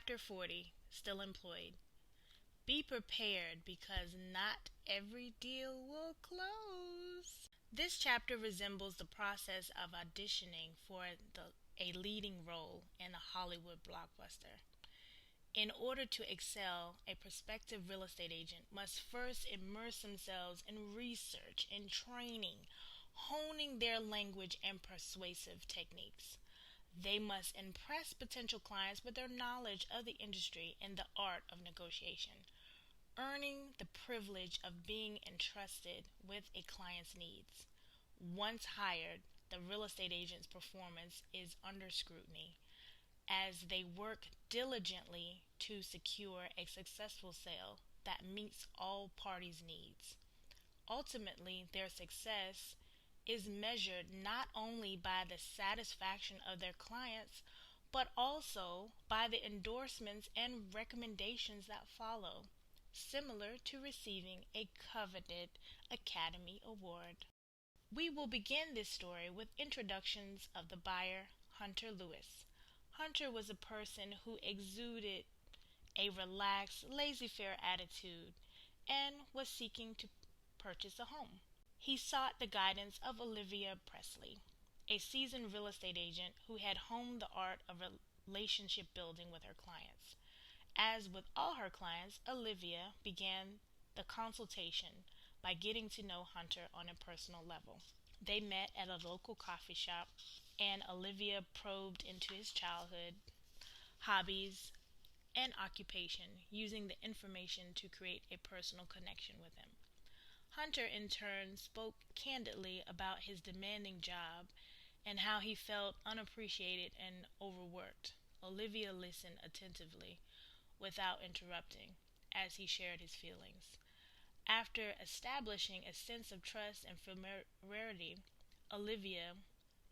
After 40, still employed. Be prepared because not every deal will close. This chapter resembles the process of auditioning for a leading role in a Hollywood blockbuster. In order to excel, a prospective real estate agent must first immerse themselves in research and training, honing their language and persuasive techniques. They must impress potential clients with their knowledge of the industry and the art of negotiation, earning the privilege of being entrusted with a client's needs. Once hired, the real estate agent's performance is under scrutiny as they work diligently to secure a successful sale that meets all parties' needs. Ultimately, their success is measured not only by the satisfaction of their clients, but also by the endorsements and recommendations that follow, similar to receiving a coveted Academy Award. We will begin this story with introductions of the buyer, Hunter Lewis. Hunter was a person who exuded a relaxed, laissez-faire attitude and was seeking to purchase a home. He sought the guidance of Olivia Presley, a seasoned real estate agent who had honed the art of relationship building with her clients. As with all her clients, Olivia began the consultation by getting to know Hunter on a personal level. They met at a local coffee shop, and Olivia probed into his childhood, hobbies, and occupation, using the information to create a personal connection with him. Hunter, in turn, spoke candidly about his demanding job and how he felt unappreciated and overworked. Olivia listened attentively, without interrupting, as he shared his feelings. After establishing a sense of trust and familiarity, Olivia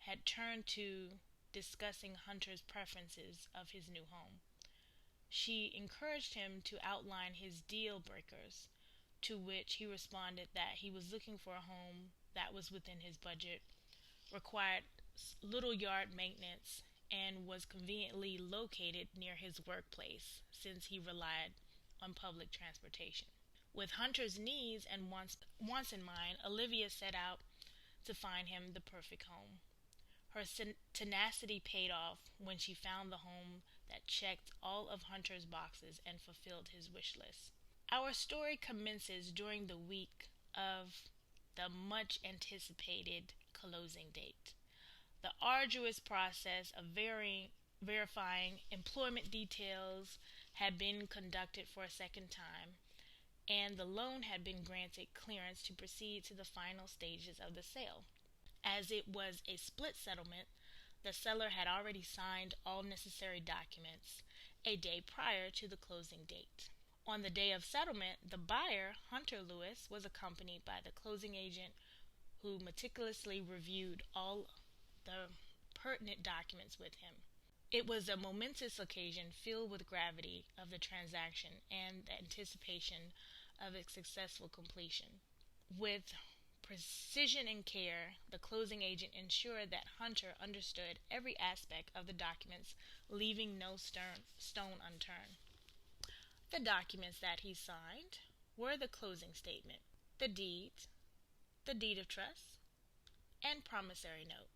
had turned to discussing Hunter's preferences of his new home. She encouraged him to outline his deal breakers, to which he responded that he was looking for a home that was within his budget, required little yard maintenance, and was conveniently located near his workplace, since he relied on public transportation. With Hunter's needs and wants in mind, Olivia set out to find him the perfect home. Her tenacity paid off when she found the home that checked all of Hunter's boxes and fulfilled his wish list. Our story commences during the week of the much-anticipated closing date. The arduous process of verifying employment details had been conducted for a second time, and the loan had been granted clearance to proceed to the final stages of the sale. As it was a split settlement, the seller had already signed all necessary documents a day prior to the closing date. On the day of settlement, the buyer, Hunter Lewis, was accompanied by the closing agent who meticulously reviewed all the pertinent documents with him. It was a momentous occasion filled with gravity of the transaction and the anticipation of its successful completion. With precision and care, the closing agent ensured that Hunter understood every aspect of the documents, leaving no stone unturned. The documents that he signed were the closing statement, the deed of trust, and promissory note.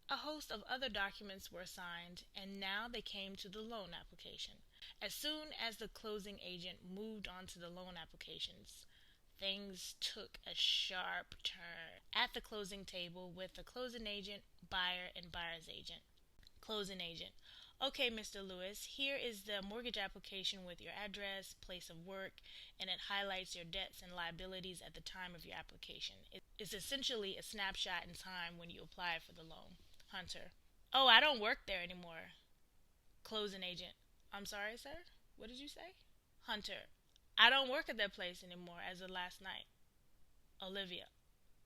A host of other documents were signed, and now they came to the loan application. As soon as the closing agent moved on to the loan applications, things took a sharp turn at the closing table with the closing agent, buyer, and buyer's agent. Closing agent: Okay, Mr. Lewis, here is the mortgage application with your address, place of work, and it highlights your debts and liabilities at the time of your application. It's essentially a snapshot in time when you applied for the loan. Hunter: Oh, I don't work there anymore. Closing agent: I'm sorry, sir? What did you say? Hunter: I don't work at that place anymore as of last night. Olivia: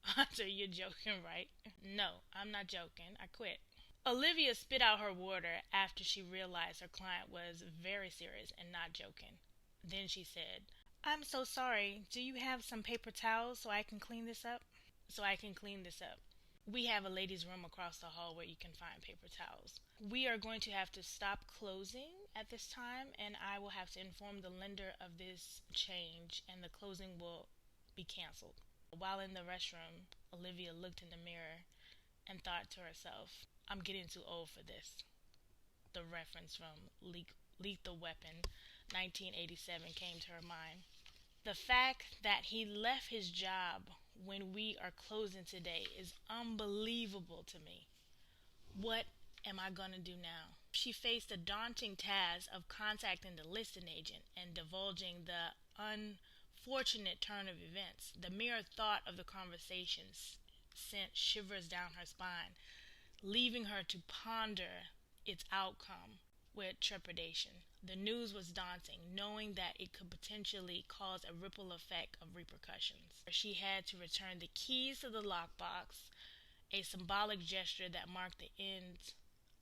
Hunter, you're joking, right? No, I'm not joking. I quit. Olivia spit out her water after she realized her client was very serious and not joking. Then she said, I'm so sorry. Do you have some paper towels so I can clean this up? We have a ladies' room across the hall where you can find paper towels. We are going to have to stop closing at this time, and I will have to inform the lender of this change, and the closing will be canceled. While in the restroom, Olivia looked in the mirror and thought to herself, I'm getting too old for this. The reference from Lethal Weapon 1987 came to her mind. The fact that he left his job when we are closing today is unbelievable to me. What am I going to do now? She faced the daunting task of contacting the listing agent and divulging the unfortunate turn of events. The mere thought of the conversations sent shivers down her spine, leaving her to ponder its outcome with trepidation. The news was daunting, knowing that it could potentially cause a ripple effect of repercussions. She had to return the keys to the lockbox, a symbolic gesture that marked the end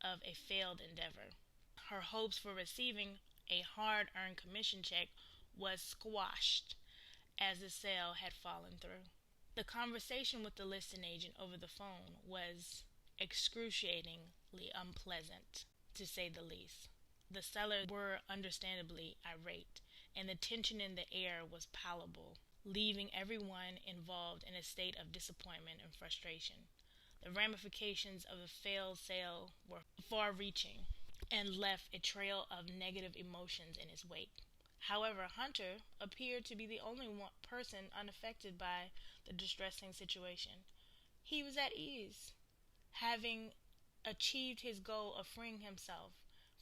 of a failed endeavor. Her hopes for receiving a hard-earned commission check was squashed as the sale had fallen through. The conversation with the listing agent over the phone was excruciatingly unpleasant, to say the least. The sellers were understandably irate, and the tension in the air was palpable, leaving everyone involved in a state of disappointment and frustration. The ramifications of the failed sale were far-reaching and left a trail of negative emotions in its wake. However, Hunter appeared to be the only person unaffected by the distressing situation. He was at ease, having achieved his goal of freeing himself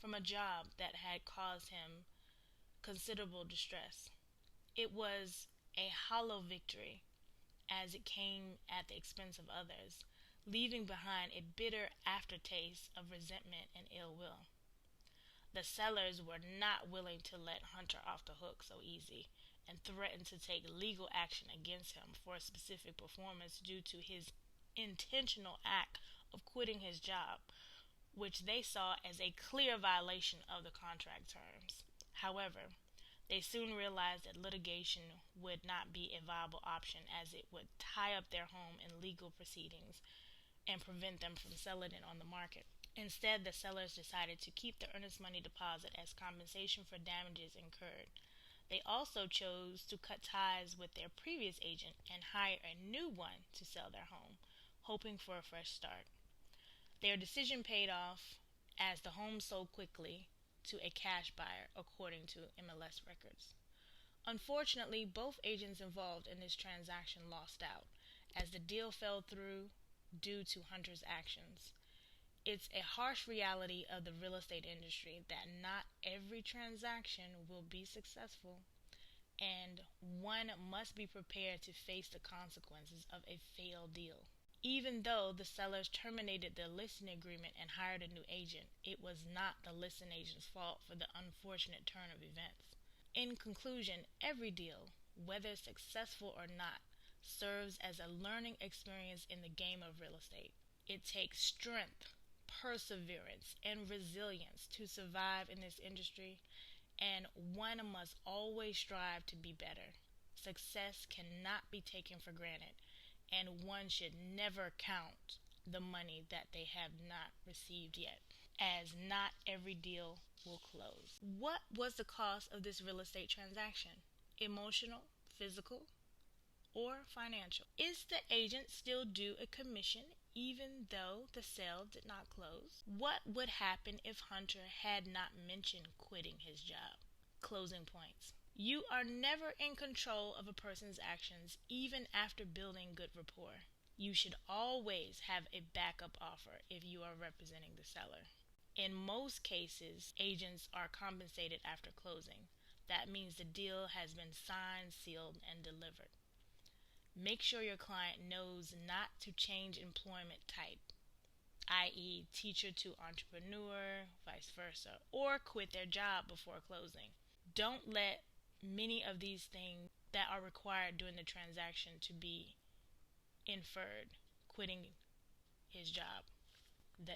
from a job that had caused him considerable distress. It was a hollow victory, as it came at the expense of others, leaving behind a bitter aftertaste of resentment and ill will. The sellers were not willing to let Hunter off the hook so easy, and threatened to take legal action against him for a specific performance due to his intentional act of quitting his job, which they saw as a clear violation of the contract terms. However, they soon realized that litigation would not be a viable option, as it would tie up their home in legal proceedings and prevent them from selling it on the market. Instead, the sellers decided to keep the earnest money deposit as compensation for damages incurred. They also chose to cut ties with their previous agent and hire a new one to sell their home, hoping for a fresh start. Their decision paid off, as the home sold quickly to a cash buyer, according to MLS records. Unfortunately, both agents involved in this transaction lost out, as the deal fell through due to Hunter's actions. It's a harsh reality of the real estate industry that not every transaction will be successful, and one must be prepared to face the consequences of a failed deal. Even though the sellers terminated their listing agreement and hired a new agent, it was not the listing agent's fault for the unfortunate turn of events. In conclusion, every deal, whether successful or not, serves as a learning experience in the game of real estate. It takes strength, perseverance, and resilience to survive in this industry, and one must always strive to be better. Success cannot be taken for granted, and one should never count the money that they have not received yet, as not every deal will close. What was the cost of this real estate transaction? Emotional, physical, or financial? Is the agent still due a commission even though the sale did not close? What would happen if Hunter had not mentioned quitting his job? Closing points. You are never in control of a person's actions, even after building good rapport. You should always have a backup offer if you are representing the seller. In most cases, agents are compensated after closing. That means the deal has been signed, sealed, and delivered. Make sure your client knows not to change employment type, i.e. teacher to entrepreneur, vice versa, or quit their job before closing. Don't let many of these things that are required during the transaction to be inferred: quitting his job, the